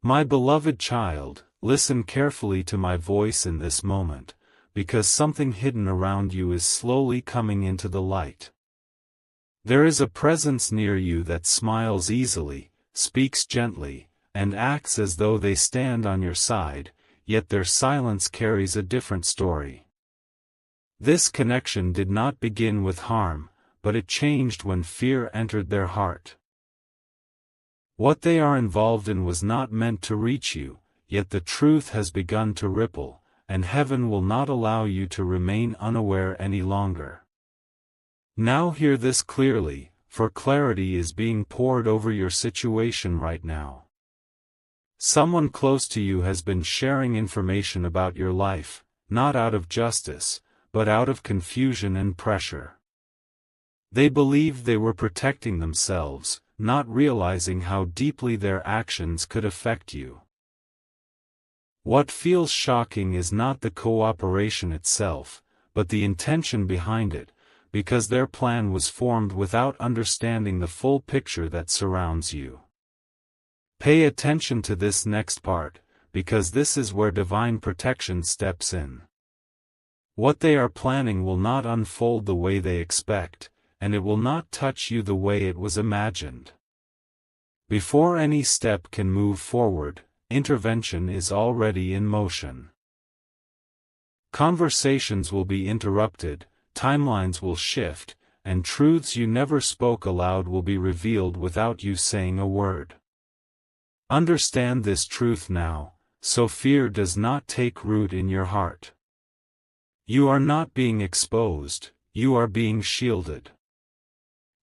My beloved child, listen carefully to my voice in this moment, because something hidden around you is slowly coming into the light. There is a presence near you that smiles easily, speaks gently, and acts as though they stand on your side, yet their silence carries a different story. This connection did not begin with harm, but it changed when fear entered their heart. What they are involved in was not meant to reach you, yet the truth has begun to ripple, and heaven will not allow you to remain unaware any longer. Now hear this clearly, for clarity is being poured over your situation right now. Someone close to you has been sharing information about your life, not out of justice, but out of confusion and pressure. They believed they were protecting themselves, not realizing how deeply their actions could affect you. What feels shocking is not the cooperation itself, but the intention behind it, because their plan was formed without understanding the full picture that surrounds you. Pay attention to this next part, because this is where divine protection steps in. What they are planning will not unfold the way they expect, and it will not touch you the way it was imagined. Before any step can move forward, intervention is already in motion. Conversations will be interrupted, timelines will shift, and truths you never spoke aloud will be revealed without you saying a word. Understand this truth now, so fear does not take root in your heart. You are not being exposed, you are being shielded.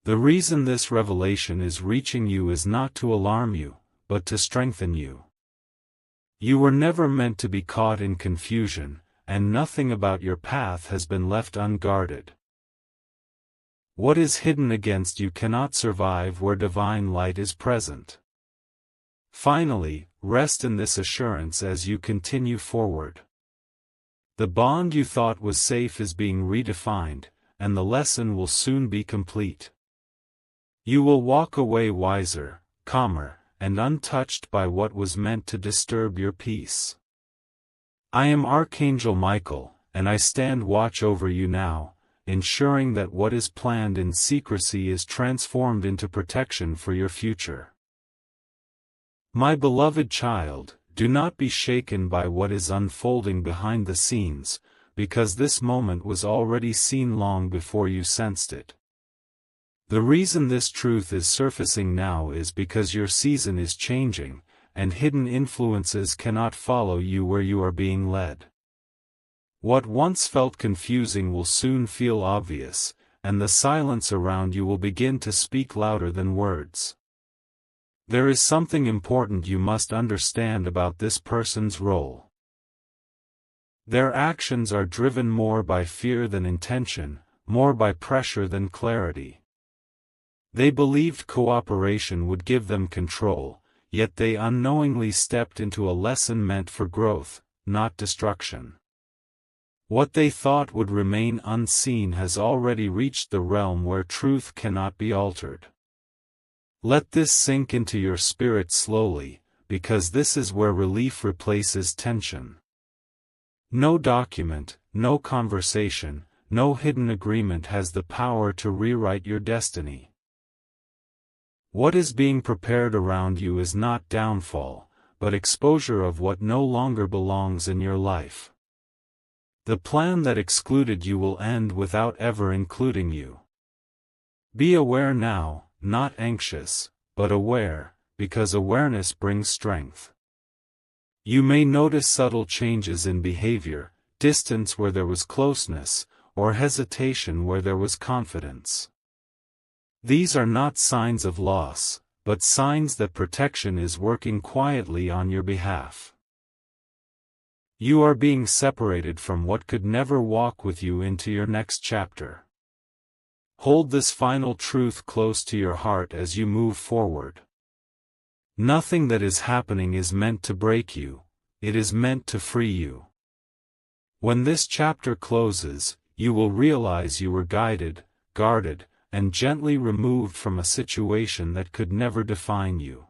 The reason this revelation is reaching you is not to alarm you, but to strengthen you. You were never meant to be caught in confusion, and nothing about your path has been left unguarded. What is hidden against you cannot survive where divine light is present. Finally, rest in this assurance as you continue forward. The bond you thought was safe is being redefined, and the lesson will soon be complete. You will walk away wiser, calmer, and untouched by what was meant to disturb your peace. I am Archangel Michael, and I stand watch over you now, ensuring that what is planned in secrecy is transformed into protection for your future. My beloved child, do not be shaken by what is unfolding behind the scenes, because this moment was already seen long before you sensed it. The reason this truth is surfacing now is because your season is changing, and hidden influences cannot follow you where you are being led. What once felt confusing will soon feel obvious, and the silence around you will begin to speak louder than words. There is something important you must understand about this person's role. Their actions are driven more by fear than intention, more by pressure than clarity. They believed cooperation would give them control, yet they unknowingly stepped into a lesson meant for growth, not destruction. What they thought would remain unseen has already reached the realm where truth cannot be altered. Let this sink into your spirit slowly, because this is where relief replaces tension. No document, no conversation, no hidden agreement has the power to rewrite your destiny. What is being prepared around you is not downfall, but exposure of what no longer belongs in your life. The plan that excluded you will end without ever including you. Be aware now, not anxious, but aware, because awareness brings strength. You may notice subtle changes in behavior, distance where there was closeness, or hesitation where there was confidence. These are not signs of loss, but signs that protection is working quietly on your behalf. You are being separated from what could never walk with you into your next chapter. Hold this final truth close to your heart as you move forward. Nothing that is happening is meant to break you, it is meant to free you. When this chapter closes, you will realize you were guided, guarded, and gently removed from a situation that could never define you.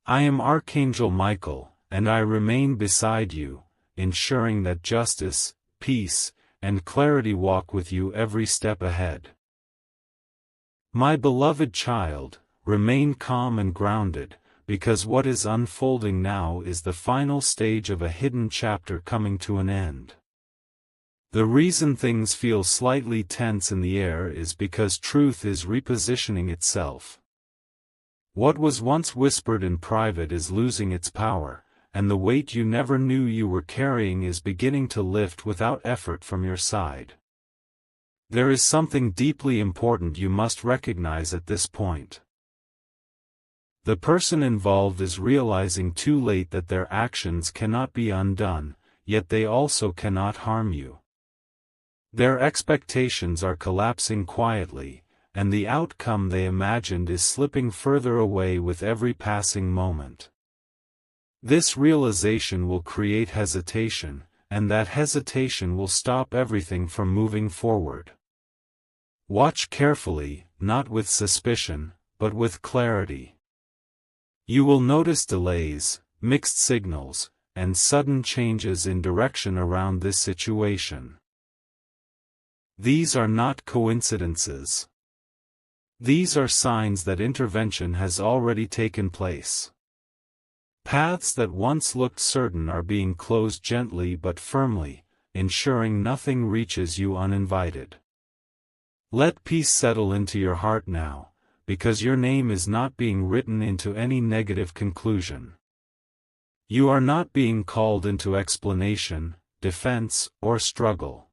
I am Archangel Michael, and I remain beside you, ensuring that justice, peace, and clarity walk with you every step ahead. My beloved child, remain calm and grounded, because what is unfolding now is the final stage of a hidden chapter coming to an end. The reason things feel slightly tense in the air is because truth is repositioning itself. What was once whispered in private is losing its power, and the weight you never knew you were carrying is beginning to lift without effort from your side. There is something deeply important you must recognize at this point. The person involved is realizing too late that their actions cannot be undone, yet they also cannot harm you. Their expectations are collapsing quietly, and the outcome they imagined is slipping further away with every passing moment. This realization will create hesitation, and that hesitation will stop everything from moving forward. Watch carefully, not with suspicion, but with clarity. You will notice delays, mixed signals, and sudden changes in direction around this situation. These are not coincidences. These are signs that intervention has already taken place. Paths that once looked certain are being closed gently but firmly, ensuring nothing reaches you uninvited. Let peace settle into your heart now, because your name is not being written into any negative conclusion. You are not being called into explanation, defense, or struggle.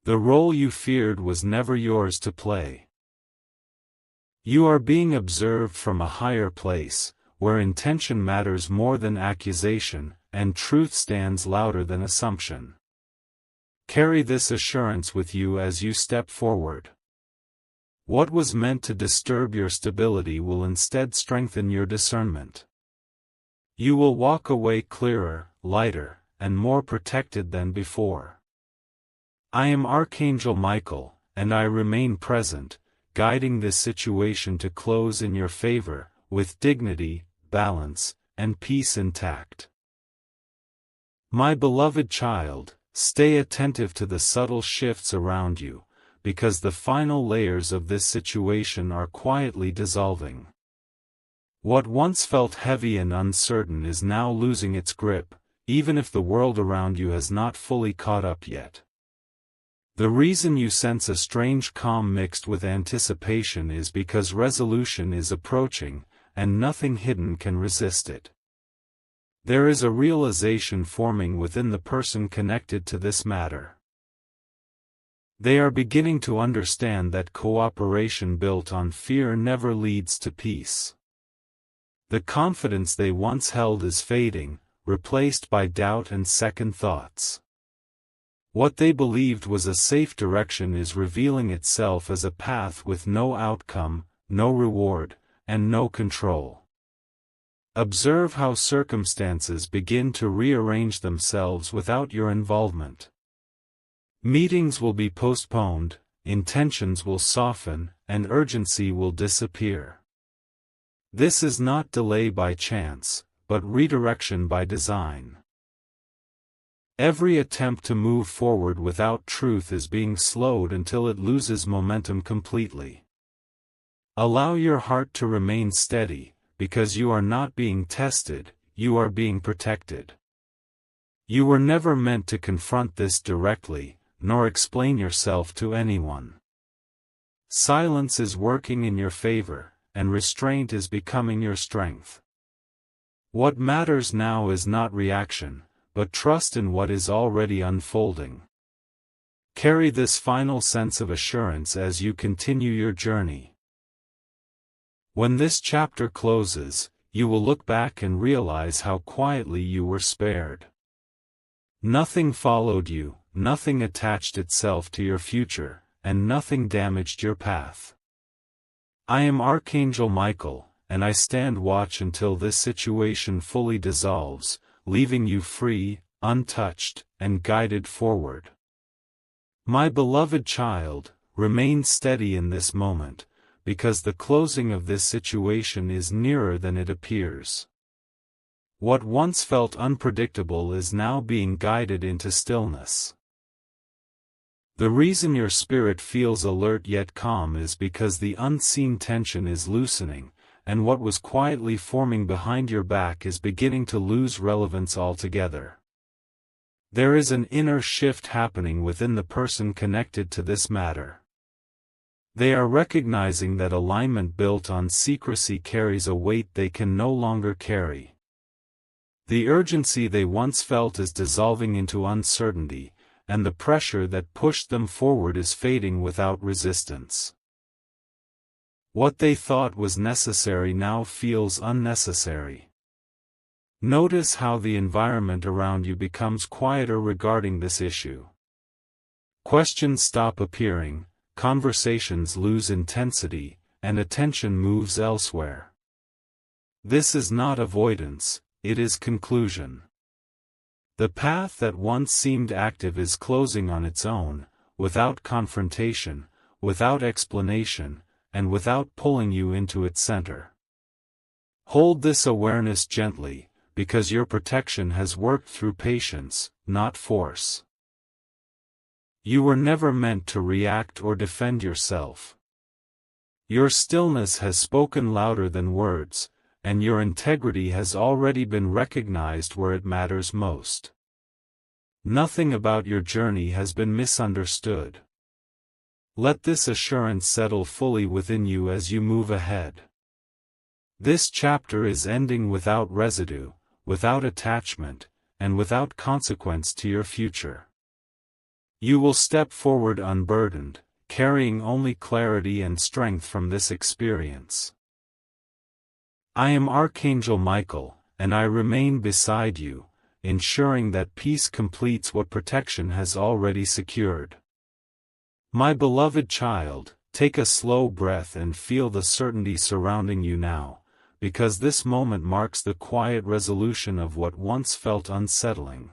The role you feared was never yours to play. You are being observed from a higher place, where intention matters more than accusation, and truth stands louder than assumption. Carry this assurance with you as you step forward. What was meant to disturb your stability will instead strengthen your discernment. You will walk away clearer, lighter, and more protected than before. I am Archangel Michael, and I remain present, guiding this situation to close in your favor, with dignity, balance, and peace intact. My beloved child, stay attentive to the subtle shifts around you, because the final layers of this situation are quietly dissolving. What once felt heavy and uncertain is now losing its grip, even if the world around you has not fully caught up yet. The reason you sense a strange calm mixed with anticipation is because resolution is approaching, and nothing hidden can resist it. There is a realization forming within the person connected to this matter. They are beginning to understand that cooperation built on fear never leads to peace. The confidence they once held is fading, replaced by doubt and second thoughts. What they believed was a safe direction is revealing itself as a path with no outcome, no reward, and no control. Observe how circumstances begin to rearrange themselves without your involvement. Meetings will be postponed, intentions will soften, and urgency will disappear. This is not delay by chance, but redirection by design. Every attempt to move forward without truth is being slowed until it loses momentum completely. Allow your heart to remain steady, because you are not being tested, you are being protected. You were never meant to confront this directly, nor explain yourself to anyone. Silence is working in your favor, and restraint is becoming your strength. What matters now is not reaction, but trust in what is already unfolding. Carry this final sense of assurance as you continue your journey. When this chapter closes, you will look back and realize how quietly you were spared. Nothing followed you, nothing attached itself to your future, and nothing damaged your path. I am Archangel Michael, and I stand watch until this situation fully dissolves, leaving you free, untouched, and guided forward. My beloved child, remain steady in this moment, because the closing of this situation is nearer than it appears. What once felt unpredictable is now being guided into stillness. The reason your spirit feels alert yet calm is because the unseen tension is loosening, and what was quietly forming behind your back is beginning to lose relevance altogether. There is an inner shift happening within the person connected to this matter. They are recognizing that alignment built on secrecy carries a weight they can no longer carry. The urgency they once felt is dissolving into uncertainty, and the pressure that pushed them forward is fading without resistance. What they thought was necessary now feels unnecessary. Notice how the environment around you becomes quieter regarding this issue. Questions stop appearing, conversations lose intensity, and attention moves elsewhere. This is not avoidance, it is conclusion. The path that once seemed active is closing on its own, without confrontation, without explanation, and without pulling you into its center. Hold this awareness gently, because your protection has worked through patience, not force. You were never meant to react or defend yourself. Your stillness has spoken louder than words, and your integrity has already been recognized where it matters most. Nothing about your journey has been misunderstood. Let this assurance settle fully within you as you move ahead. This chapter is ending without residue, without attachment, and without consequence to your future. You will step forward unburdened, carrying only clarity and strength from this experience. I am Archangel Michael, and I remain beside you, ensuring that peace completes what protection has already secured. My beloved child, take a slow breath and feel the certainty surrounding you now, because this moment marks the quiet resolution of what once felt unsettling.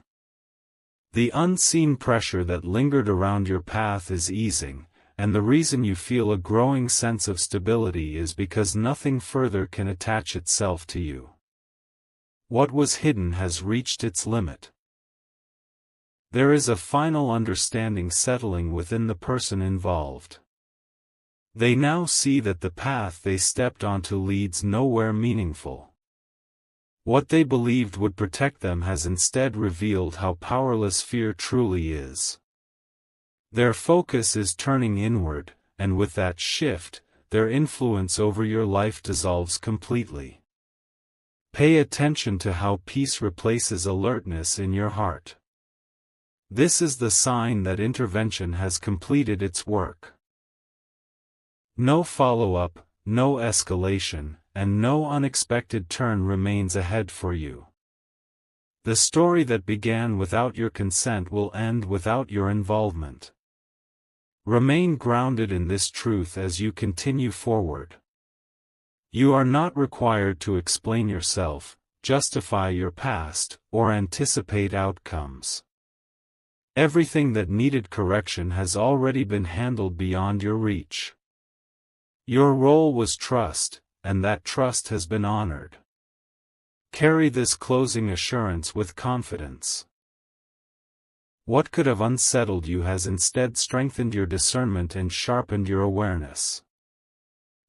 The unseen pressure that lingered around your path is easing, and the reason you feel a growing sense of stability is because nothing further can attach itself to you. What was hidden has reached its limit. There is a final understanding settling within the person involved. They now see that the path they stepped onto leads nowhere meaningful. What they believed would protect them has instead revealed how powerless fear truly is. Their focus is turning inward, and with that shift, their influence over your life dissolves completely. Pay attention to how peace replaces alertness in your heart. This is the sign that intervention has completed its work. No follow-up, no escalation, and no unexpected turn remains ahead for you. The story that began without your consent will end without your involvement. Remain grounded in this truth as you continue forward. You are not required to explain yourself, justify your past, or anticipate outcomes. Everything that needed correction has already been handled beyond your reach. Your role was trust, and that trust has been honored. Carry this closing assurance with confidence. What could have unsettled you has instead strengthened your discernment and sharpened your awareness.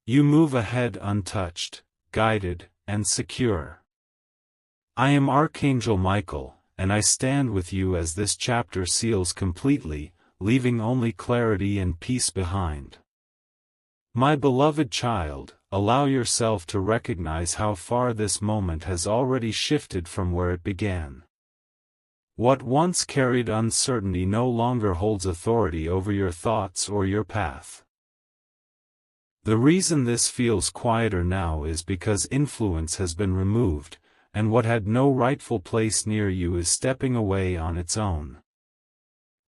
You move ahead untouched, guided, and secure. I am Archangel Michael, and I stand with you as this chapter seals completely, leaving only clarity and peace behind. My beloved child, allow yourself to recognize how far this moment has already shifted from where it began. What once carried uncertainty no longer holds authority over your thoughts or your path. The reason this feels quieter now is because influence has been removed, and what had no rightful place near you is stepping away on its own.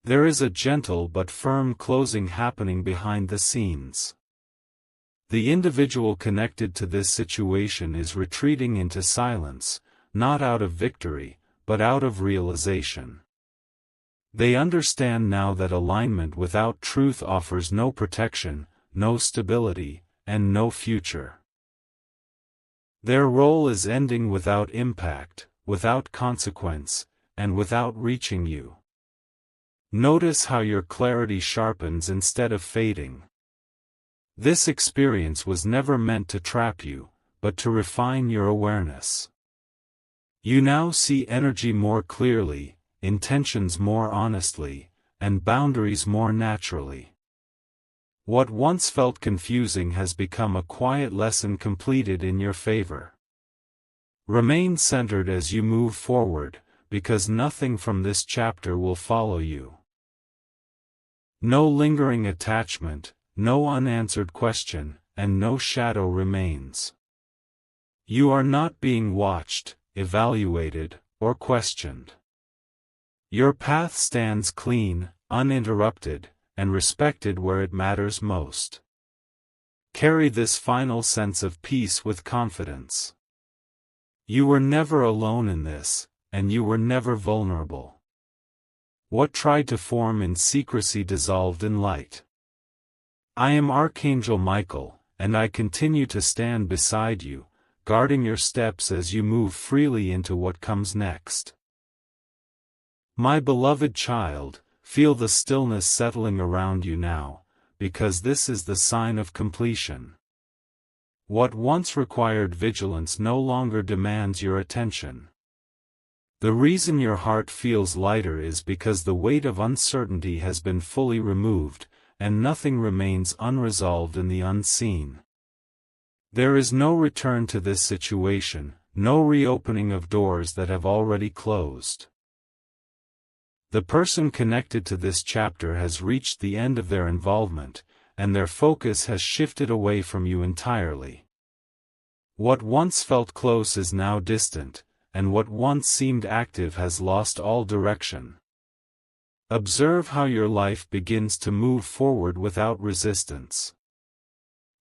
There is a gentle but firm closing happening behind the scenes. The individual connected to this situation is retreating into silence, not out of victory, but out of realization. They understand now that alignment without truth offers no protection, no stability, and no future. Their role is ending without impact, without consequence, and without reaching you. Notice how your clarity sharpens instead of fading. This experience was never meant to trap you, but to refine your awareness. You now see energy more clearly, intentions more honestly, and boundaries more naturally. What once felt confusing has become a quiet lesson completed in your favor. Remain centered as you move forward, because nothing from this chapter will follow you. No lingering attachment, no unanswered question, and no shadow remains. You are not being watched, evaluated, or questioned. Your path stands clean, uninterrupted, and respected where it matters most. Carry this final sense of peace with confidence. You were never alone in this, and you were never vulnerable. What tried to form in secrecy dissolved in light. I am Archangel Michael, and I continue to stand beside you, guarding your steps as you move freely into what comes next. My beloved child, feel the stillness settling around you now, because this is the sign of completion. What once required vigilance no longer demands your attention. The reason your heart feels lighter is because the weight of uncertainty has been fully removed, and nothing remains unresolved in the unseen. There is no return to this situation, no reopening of doors that have already closed. The person connected to this chapter has reached the end of their involvement, and their focus has shifted away from you entirely. What once felt close is now distant, and what once seemed active has lost all direction. Observe how your life begins to move forward without resistance.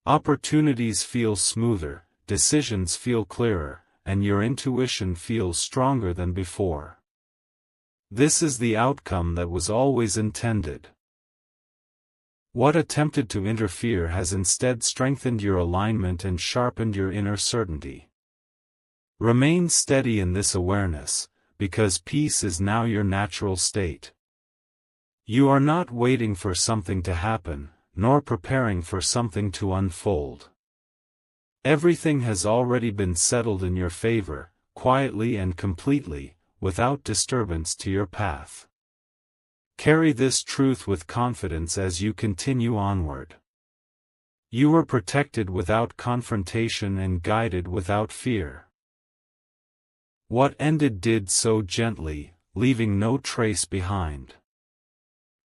Opportunities feel smoother, decisions feel clearer, and your intuition feels stronger than before. This is the outcome that was always intended. What attempted to interfere has instead strengthened your alignment and sharpened your inner certainty. Remain steady in this awareness, because peace is now your natural state. You are not waiting for something to happen, nor preparing for something to unfold. Everything has already been settled in your favor, quietly and completely, without disturbance to your path. Carry this truth with confidence as you continue onward. You were protected without confrontation and guided without fear. What ended did so gently, leaving no trace behind.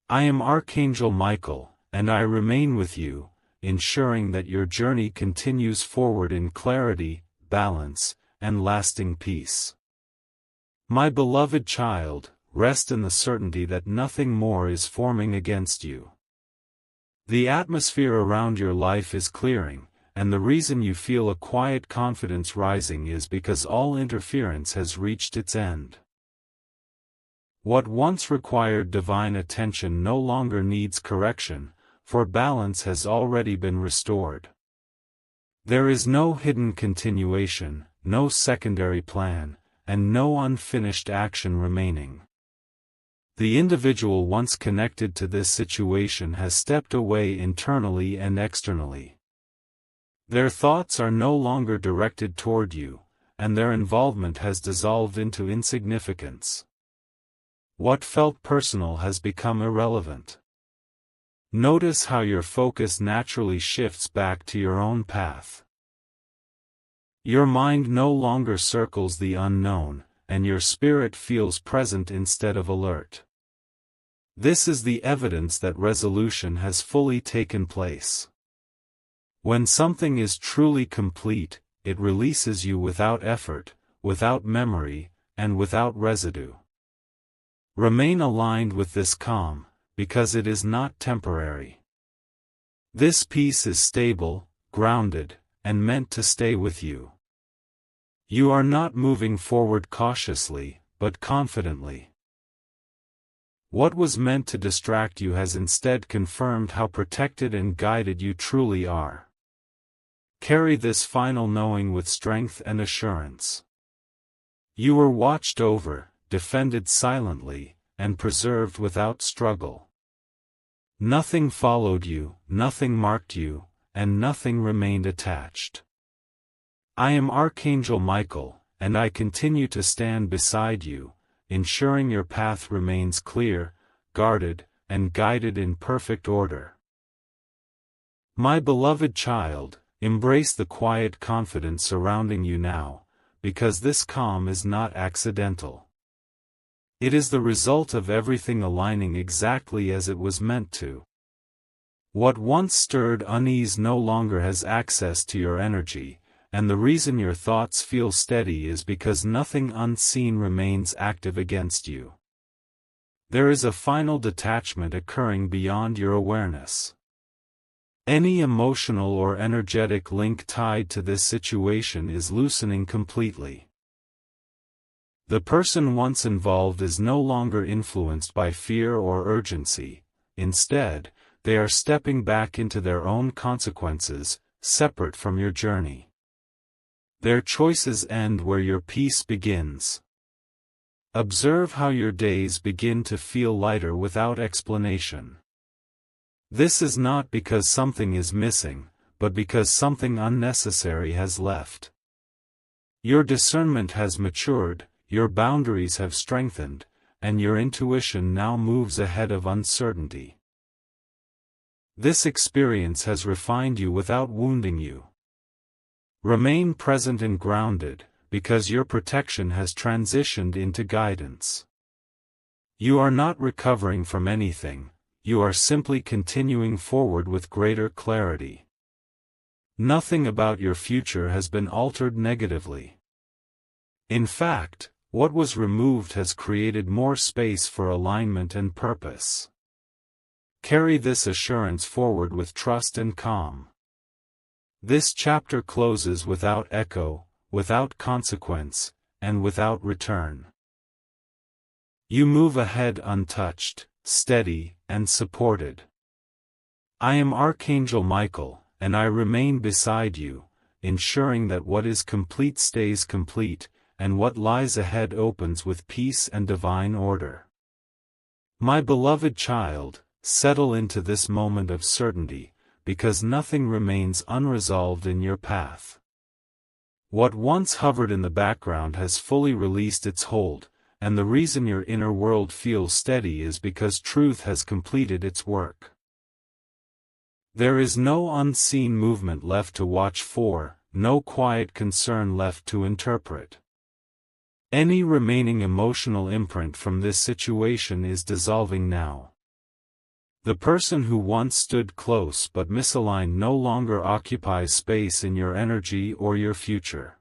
I am Archangel Michael, and I remain with you, ensuring that your journey continues forward in clarity, balance, and lasting peace. My beloved child, rest in the certainty that nothing more is forming against you. The atmosphere around your life is clearing, and the reason you feel a quiet confidence rising is because all interference has reached its end. What once required divine attention no longer needs correction, for balance has already been restored. There is no hidden continuation, no secondary plan, and no unfinished action remaining. The individual once connected to this situation has stepped away internally and externally. Their thoughts are no longer directed toward you, and their involvement has dissolved into insignificance. What felt personal has become irrelevant. Notice how your focus naturally shifts back to your own path. Your mind no longer circles the unknown, and your spirit feels present instead of alert. This is the evidence that resolution has fully taken place. When something is truly complete, it releases you without effort, without memory, and without residue. Remain aligned with this calm, because it is not temporary. This peace is stable, grounded, and meant to stay with you. You are not moving forward cautiously, but confidently. What was meant to distract you has instead confirmed how protected and guided you truly are. Carry this final knowing with strength and assurance. You were watched over, defended silently, and preserved without struggle. Nothing followed you, nothing marked you, and nothing remained attached. I am Archangel Michael, and I continue to stand beside you, ensuring your path remains clear, guarded, and guided in perfect order. My beloved child, embrace the quiet confidence surrounding you now, because this calm is not accidental. It is the result of everything aligning exactly as it was meant to. What once stirred unease no longer has access to your energy, and the reason your thoughts feel steady is because nothing unseen remains active against you. There is a final detachment occurring beyond your awareness. Any emotional or energetic link tied to this situation is loosening completely. The person once involved is no longer influenced by fear or urgency. Instead, they are stepping back into their own consequences, separate from your journey. Their choices end where your peace begins. Observe how your days begin to feel lighter without explanation. This is not because something is missing, but because something unnecessary has left. Your discernment has matured, your boundaries have strengthened, and your intuition now moves ahead of uncertainty. This experience has refined you without wounding you. Remain present and grounded, because your protection has transitioned into guidance. You are not recovering from anything, you are simply continuing forward with greater clarity. Nothing about your future has been altered negatively. In fact, what was removed has created more space for alignment and purpose. Carry this assurance forward with trust and calm. This chapter closes without echo, without consequence, and without return. You move ahead untouched, steady, and supported. I am Archangel Michael, and I remain beside you, ensuring that what is complete stays complete, and what lies ahead opens with peace and divine order. My beloved child, settle into this moment of certainty, because nothing remains unresolved in your path. What once hovered in the background has fully released its hold, and the reason your inner world feels steady is because truth has completed its work. There is no unseen movement left to watch for, no quiet concern left to interpret. Any remaining emotional imprint from this situation is dissolving now. The person who once stood close but misaligned no longer occupies space in your energy or your future.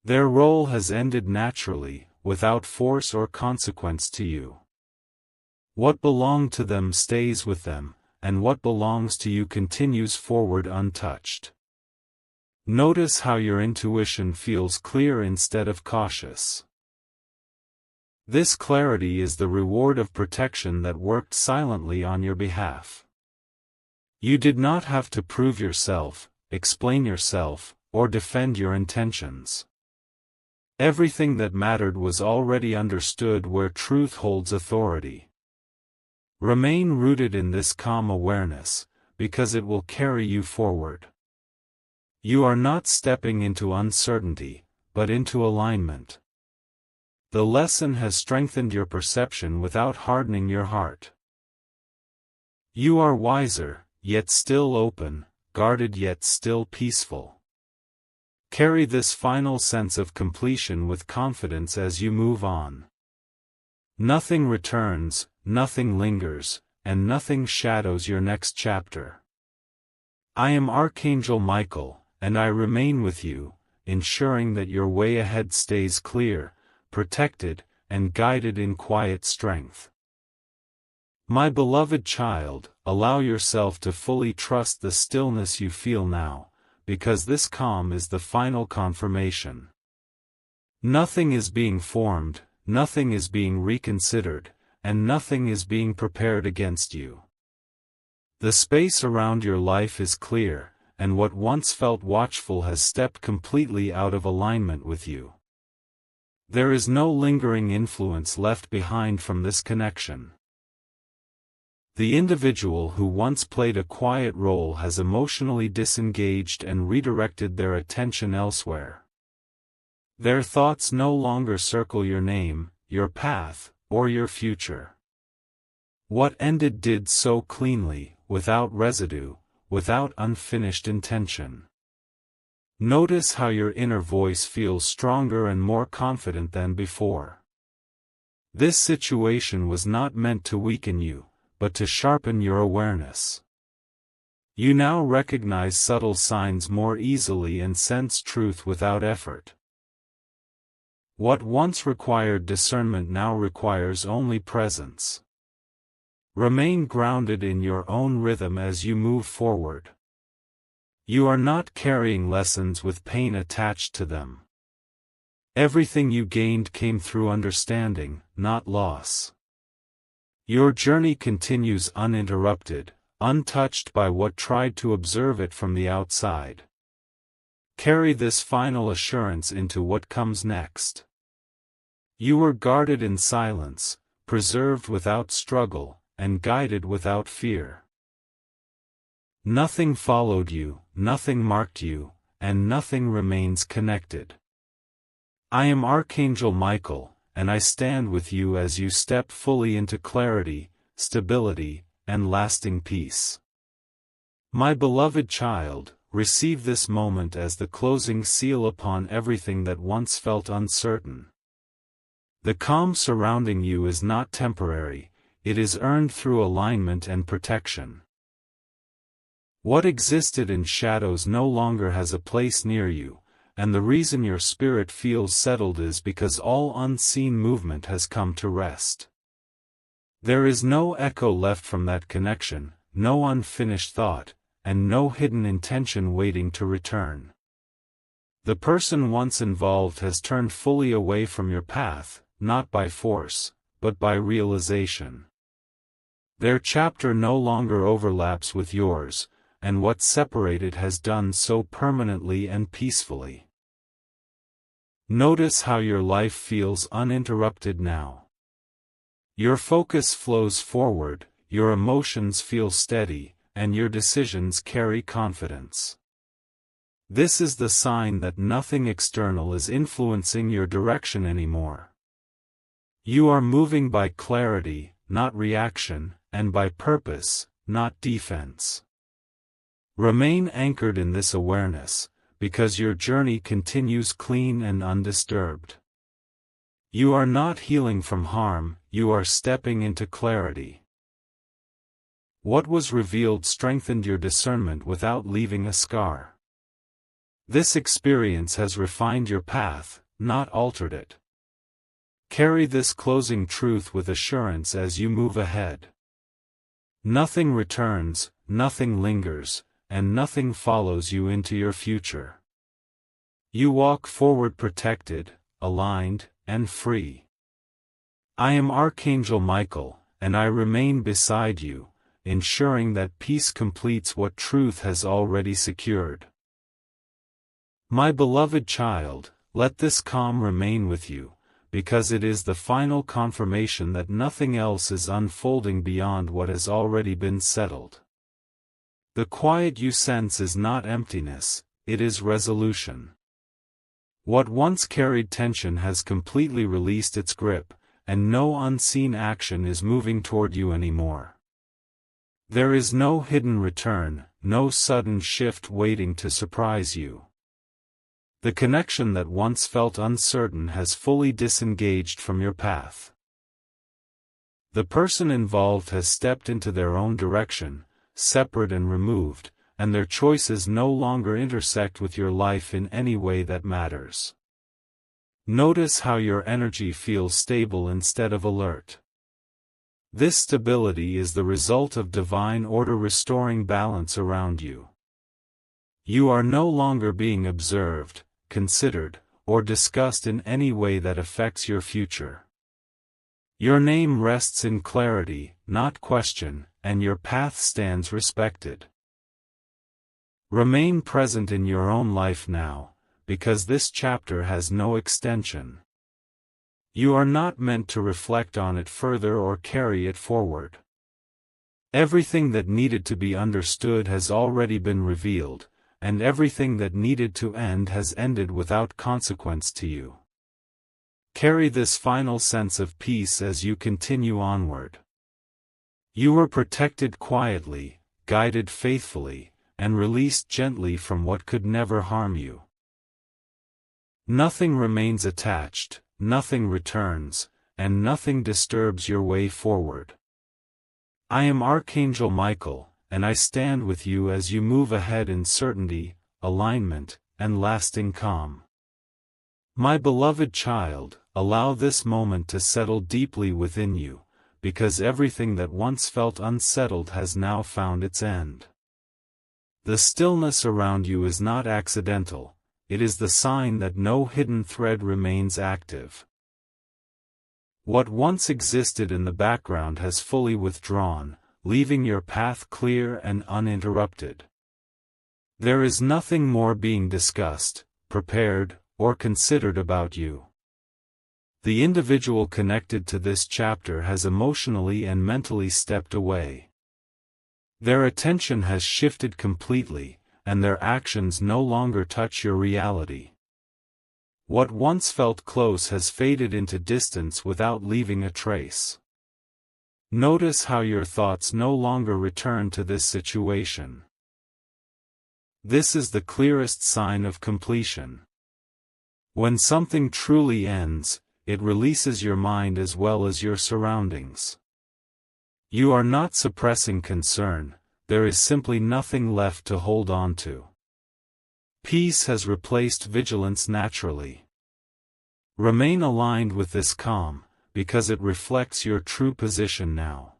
Their role has ended naturally, without force or consequence to you. What belonged to them stays with them, and what belongs to you continues forward untouched. Notice how your intuition feels clear instead of cautious. This clarity is the reward of protection that worked silently on your behalf. You did not have to prove yourself, explain yourself, or defend your intentions. Everything that mattered was already understood where truth holds authority. Remain rooted in this calm awareness, because it will carry you forward. You are not stepping into uncertainty, but into alignment. The lesson has strengthened your perception without hardening your heart. You are wiser, yet still open, guarded yet still peaceful. Carry this final sense of completion with confidence as you move on. Nothing returns, nothing lingers, and nothing shadows your next chapter. I am Archangel Michael, and I remain with you, ensuring that your way ahead stays clear, protected, and guided in quiet strength. My beloved child, allow yourself to fully trust the stillness you feel now, because this calm is the final confirmation. Nothing is being formed, nothing is being reconsidered, and nothing is being prepared against you. The space around your life is clear, and what once felt watchful has stepped completely out of alignment with you. There is no lingering influence left behind from this connection. The individual who once played a quiet role has emotionally disengaged and redirected their attention elsewhere. Their thoughts no longer circle your name, your path, or your future. What ended did so cleanly, without residue, without unfinished intention. Notice how your inner voice feels stronger and more confident than before. This situation was not meant to weaken you, but to sharpen your awareness. You now recognize subtle signs more easily and sense truth without effort. What once required discernment now requires only presence. Remain grounded in your own rhythm as you move forward. You are not carrying lessons with pain attached to them. Everything you gained came through understanding, not loss. Your journey continues uninterrupted, untouched by what tried to observe it from the outside. Carry this final assurance into what comes next. You were guarded in silence, preserved without struggle, and guided without fear. Nothing followed you, nothing marked you, and nothing remains connected. I am Archangel Michael, and I stand with you as you step fully into clarity, stability, and lasting peace. My beloved child, receive this moment as the closing seal upon everything that once felt uncertain. The calm surrounding you is not temporary, it is earned through alignment and protection. What existed in shadows no longer has a place near you, and the reason your spirit feels settled is because all unseen movement has come to rest. There is no echo left from that connection, no unfinished thought, and no hidden intention waiting to return. The person once involved has turned fully away from your path, not by force, but by realization. Their chapter no longer overlaps with yours, and what separated has done so permanently and peacefully. Notice how your life feels uninterrupted now. Your focus flows forward, your emotions feel steady, and your decisions carry confidence. This is the sign that nothing external is influencing your direction anymore. You are moving by clarity, not reaction, and by purpose, not defense. Remain anchored in this awareness, because your journey continues clean and undisturbed. You are not healing from harm, you are stepping into clarity. What was revealed strengthened your discernment without leaving a scar. This experience has refined your path, not altered it. Carry this closing truth with assurance as you move ahead. Nothing returns, nothing lingers, and nothing follows you into your future. You walk forward protected, aligned, and free. I am Archangel Michael, and I remain beside you, ensuring that peace completes what truth has already secured. My beloved child, let this calm remain with you, because it is the final confirmation that nothing else is unfolding beyond what has already been settled. The quiet you sense is not emptiness, it is resolution. What once carried tension has completely released its grip, and no unseen action is moving toward you anymore. There is no hidden return, no sudden shift waiting to surprise you. The connection that once felt uncertain has fully disengaged from your path. The person involved has stepped into their own direction, separate and removed, and their choices no longer intersect with your life in any way that matters. Notice how your energy feels stable instead of alert. This stability is the result of divine order restoring balance around you. You are no longer being observed, considered, or discussed in any way that affects your future. Your name rests in clarity, not question, and your path stands respected. Remain present in your own life now, because this chapter has no extension. You are not meant to reflect on it further or carry it forward. Everything that needed to be understood has already been revealed, and everything that needed to end has ended without consequence to you. Carry this final sense of peace as you continue onward. You were protected quietly, guided faithfully, and released gently from what could never harm you. Nothing remains attached, nothing returns, and nothing disturbs your way forward. I am Archangel Michael, and I stand with you as you move ahead in certainty, alignment, and lasting calm. My beloved child, allow this moment to settle deeply within you, because everything that once felt unsettled has now found its end. The stillness around you is not accidental, it is the sign that no hidden thread remains active. What once existed in the background has fully withdrawn, leaving your path clear and uninterrupted. There is nothing more being discussed, prepared, or considered about you. The individual connected to this chapter has emotionally and mentally stepped away. Their attention has shifted completely, and their actions no longer touch your reality. What once felt close has faded into distance without leaving a trace. Notice how your thoughts no longer return to this situation. This is the clearest sign of completion. When something truly ends, it releases your mind as well as your surroundings. You are not suppressing concern, there is simply nothing left to hold on to. Peace has replaced vigilance naturally. Remain aligned with this calm, because it reflects your true position now.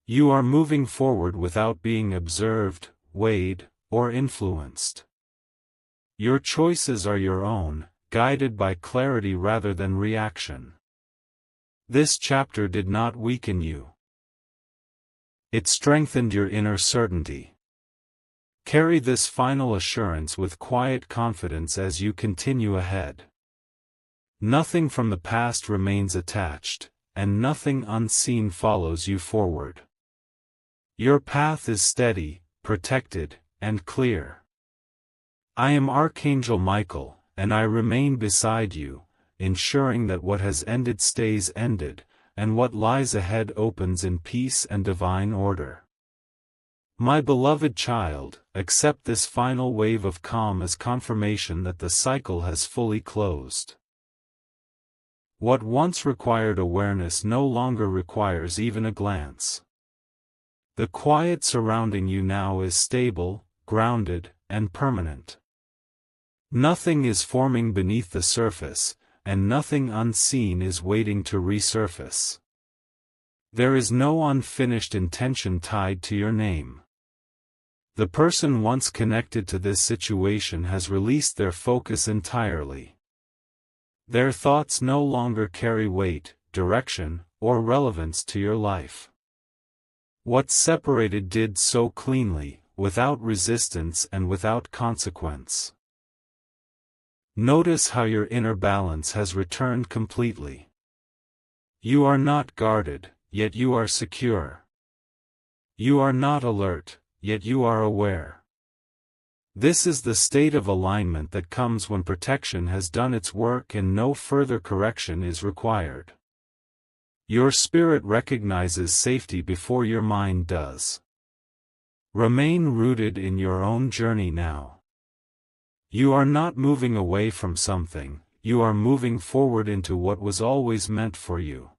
You are moving forward without being observed, weighed, or influenced. Your choices are your own, guided by clarity rather than reaction. This chapter did not weaken you. It strengthened your inner certainty. Carry this final assurance with quiet confidence as you continue ahead. Nothing from the past remains attached, and nothing unseen follows you forward. Your path is steady, protected, and clear. I am Archangel Michael, and I remain beside you, ensuring that what has ended stays ended, and what lies ahead opens in peace and divine order. My beloved child, accept this final wave of calm as confirmation that the cycle has fully closed. What once required awareness no longer requires even a glance. The quiet surrounding you now is stable, grounded, and permanent. Nothing is forming beneath the surface, and nothing unseen is waiting to resurface. There is no unfinished intention tied to your name. The person once connected to this situation has released their focus entirely. Their thoughts no longer carry weight, direction, or relevance to your life. What separated did so cleanly, without resistance and without consequence. Notice how your inner balance has returned completely. You are not guarded, yet you are secure. You are not alert, yet you are aware. This is the state of alignment that comes when protection has done its work and no further correction is required. Your spirit recognizes safety before your mind does. Remain rooted in your own journey now. You are not moving away from something, you are moving forward into what was always meant for you.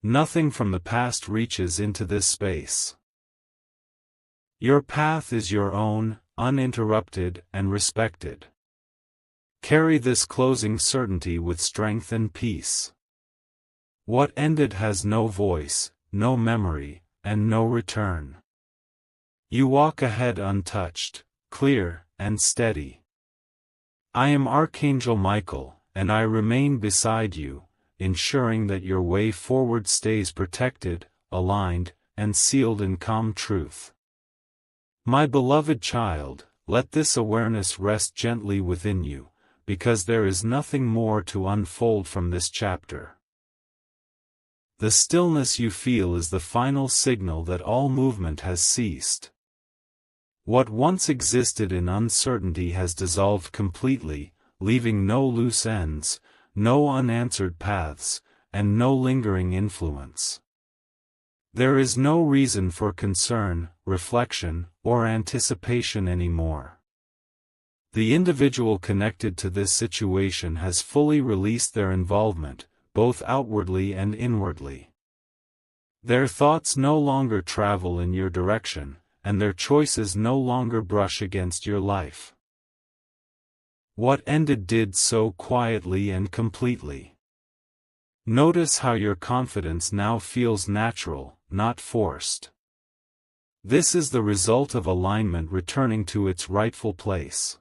Nothing from the past reaches into this space. Your path is your own, uninterrupted and respected. Carry this closing certainty with strength and peace. What ended has no voice, no memory, and no return. You walk ahead untouched, clear, and steady. I am Archangel Michael, and I remain beside you, ensuring that your way forward stays protected, aligned, and sealed in calm truth. My beloved child, let this awareness rest gently within you, because there is nothing more to unfold from this chapter. The stillness you feel is the final signal that all movement has ceased. What once existed in uncertainty has dissolved completely, leaving no loose ends, no unanswered paths, and no lingering influence. There is no reason for concern, reflection, or anticipation anymore. The individual connected to this situation has fully released their involvement, both outwardly and inwardly. Their thoughts no longer travel in your direction, and their choices no longer brush against your life. What ended did so quietly and completely. Notice how your confidence now feels natural, not forced. This is the result of alignment returning to its rightful place.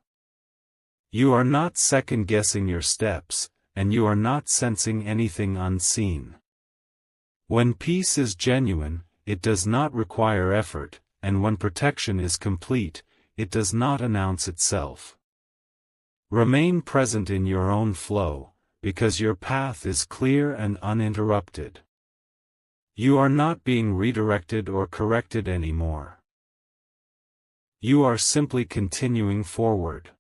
You are not second-guessing your steps, and you are not sensing anything unseen. When peace is genuine, it does not require effort, and when protection is complete, it does not announce itself. Remain present in your own flow, because your path is clear and uninterrupted. You are not being redirected or corrected anymore. You are simply continuing forward.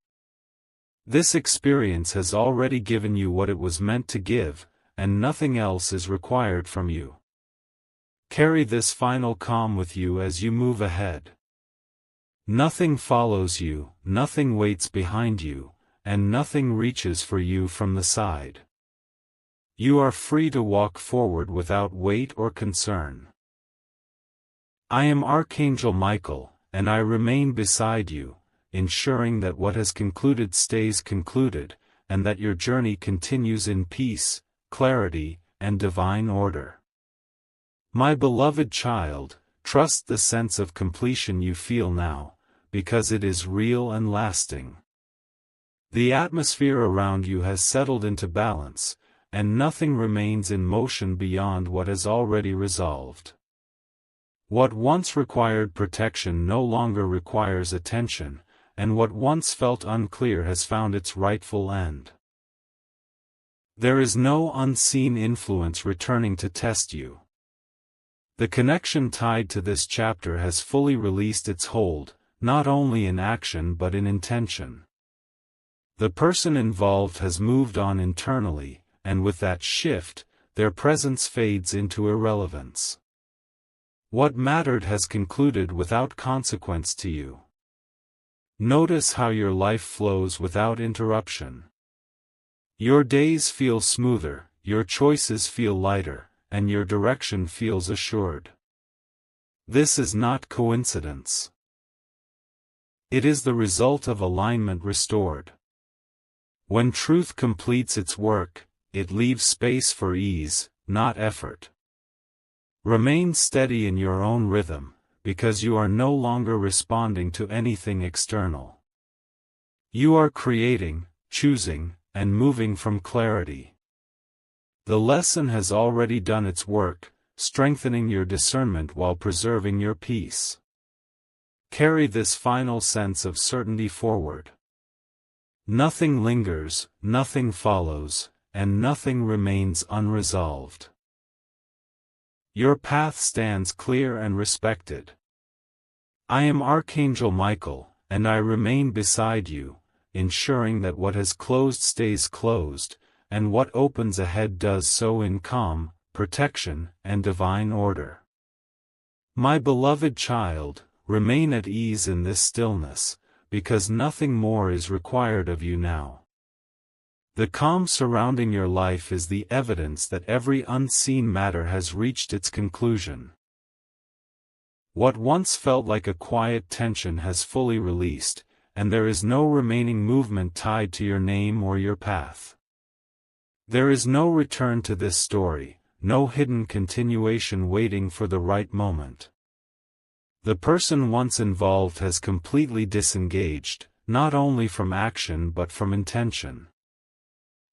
This experience has already given you what it was meant to give, and nothing else is required from you. Carry this final calm with you as you move ahead. Nothing follows you, nothing waits behind you, and nothing reaches for you from the side. You are free to walk forward without weight or concern. I am Archangel Michael, and I remain beside you, ensuring that what has concluded stays concluded, and that your journey continues in peace, clarity, and divine order. My beloved child, trust the sense of completion you feel now, because it is real and lasting. The atmosphere around you has settled into balance, and nothing remains in motion beyond what has already resolved. What once required protection no longer requires attention, and what once felt unclear has found its rightful end. There is no unseen influence returning to test you. The connection tied to this chapter has fully released its hold, not only in action but in intention. The person involved has moved on internally, and with that shift, their presence fades into irrelevance. What mattered has concluded without consequence to you. Notice how your life flows without interruption. Your days feel smoother, your choices feel lighter, and your direction feels assured. This is not coincidence. It is the result of alignment restored. When truth completes its work, it leaves space for ease, not effort. Remain steady in your own rhythm, because you are no longer responding to anything external. You are creating, choosing, and moving from clarity. The lesson has already done its work, strengthening your discernment while preserving your peace. Carry this final sense of certainty forward. Nothing lingers, nothing follows, and nothing remains unresolved. Your path stands clear and respected. I am Archangel Michael, and I remain beside you, ensuring that what has closed stays closed, and what opens ahead does so in calm, protection, and divine order. My beloved child, remain at ease in this stillness, because nothing more is required of you now. The calm surrounding your life is the evidence that every unseen matter has reached its conclusion. What once felt like a quiet tension has fully released, and there is no remaining movement tied to your name or your path. There is no return to this story, no hidden continuation waiting for the right moment. The person once involved has completely disengaged, not only from action but from intention.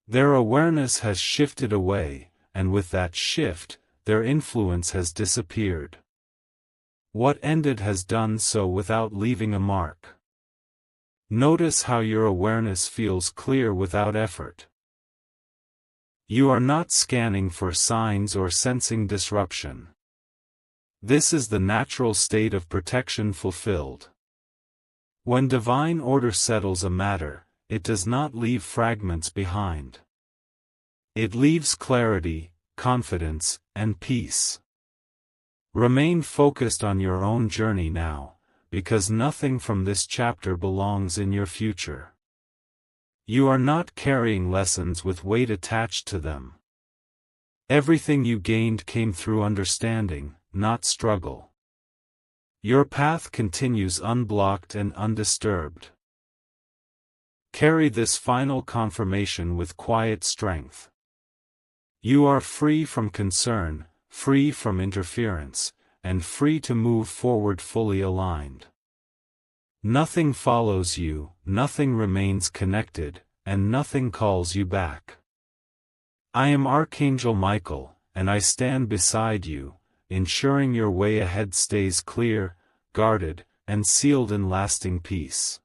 Their awareness has shifted away, and with that shift, their influence has disappeared. What ended has done so without leaving a mark. Notice how your awareness feels clear without effort. You are not scanning for signs or sensing disruption. This is the natural state of protection fulfilled. When divine order settles a matter, it does not leave fragments behind. It leaves clarity, confidence, and peace. Remain focused on your own journey now, because nothing from this chapter belongs in your future. You are not carrying lessons with weight attached to them. Everything you gained came through understanding, not struggle. Your path continues unblocked and undisturbed. Carry this final confirmation with quiet strength. You are free from concern, free from interference, and free to move forward fully aligned. Nothing follows you, nothing remains connected, and nothing calls you back. I am Archangel Michael, and I stand beside you, ensuring your way ahead stays clear, guarded, and sealed in lasting peace.